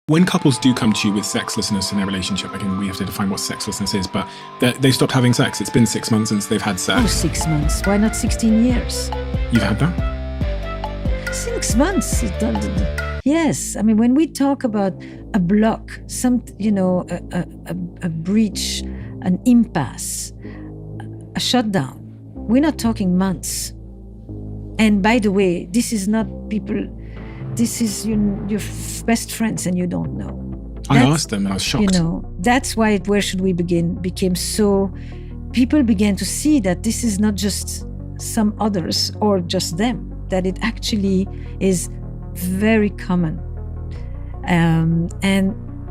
When couples do come to you with sexlessness in their relationship, again, we have to define what sexlessness is, but they stopped having sex. It's been 6 months since they've had sex. Oh, 6 months. Why not 16 years? You've had that? 6 months. Yes. I mean, when we talk about a block, a breach, an impasse, a shutdown, we're not talking months. And by the way, this is not people... This is your best friends and you don't know. I asked them and I was shocked. That's why Where Should We Begin became so... People began to see that this is not just some others or just them, that it actually is very common. And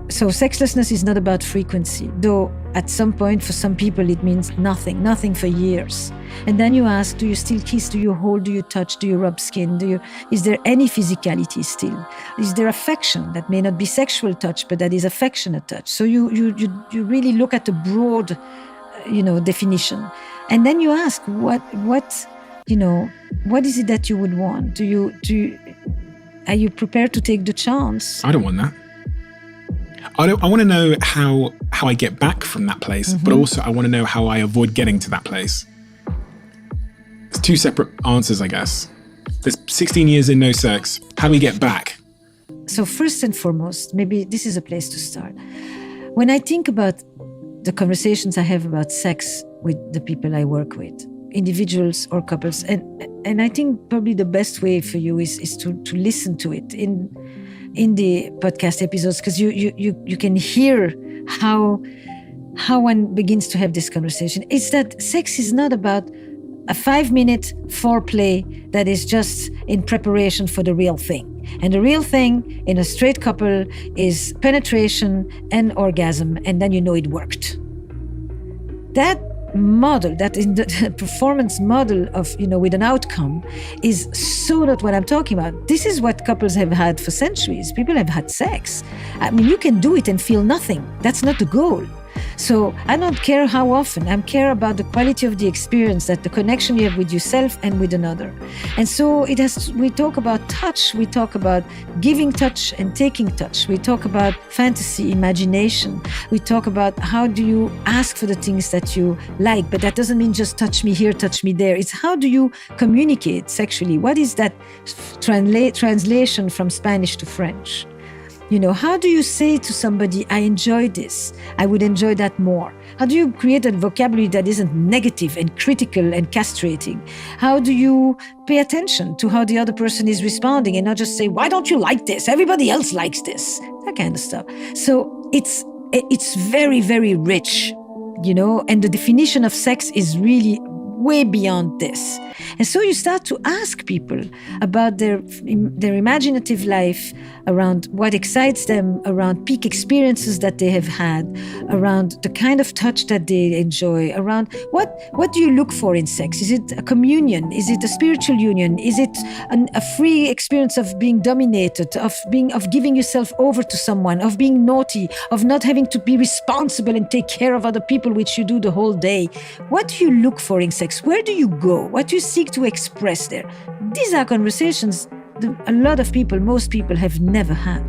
so sexlessness is not about frequency, though at some point for some people it means nothing for years. And then you ask, do you still kiss? Do you hold? Do you touch? Do you rub skin? Is there any physicality still? Is there affection that may not be sexual touch, but that is affectionate touch? So you really look at the broad, definition. And then you ask, what is it that you would want? Are you prepared to take the chance? I don't want that. I want to know how I get back from that place, but also I want to know how I avoid getting to that place. It's two separate answers, I guess. There's 16 years in no sex. How do we get back? So first and foremost, maybe this is a place to start. When I think about the conversations I have about sex with the people I work with, individuals or couples, and I think probably the best way for you is to listen to it in the podcast episodes, because you can hear how one begins to have this conversation. It's that sex is not about a 5-minute foreplay that is just in preparation for the real thing. And the real thing in a straight couple is penetration and orgasm, and then it worked. That model, that in the performance model of, with an outcome, is so not what I'm talking about. This is what couples have had for centuries. People have had sex. I mean, you can do it and feel nothing. That's not the goal. So I don't care how often. I care about the quality of the experience, that the connection you have with yourself and with another. And so we talk about touch. We talk about giving touch and taking touch. We talk about fantasy, imagination. We talk about how do you ask for the things that you like, but that doesn't mean just touch me here, touch me there. It's how do you communicate sexually? What is that translation from Spanish to French? How do you say to somebody, I enjoy this, I would enjoy that more? How do you create a vocabulary that isn't negative and critical and castrating? How do you pay attention to how the other person is responding and not just say, why don't you like this? Everybody else likes this. That kind of stuff. So it's very, very rich, and the definition of sex is really way beyond this. And so you start to ask people about their imaginative life, around what excites them, around peak experiences that they have had, around the kind of touch that they enjoy, around what do you look for in sex? Is it a communion? Is it a spiritual union? Is it a free experience of being dominated, of giving yourself over to someone, of being naughty, of not having to be responsible and take care of other people, which you do the whole day? What do you look for in sex? Where do you go? What do you seek to express there? These are conversations that most people have never had.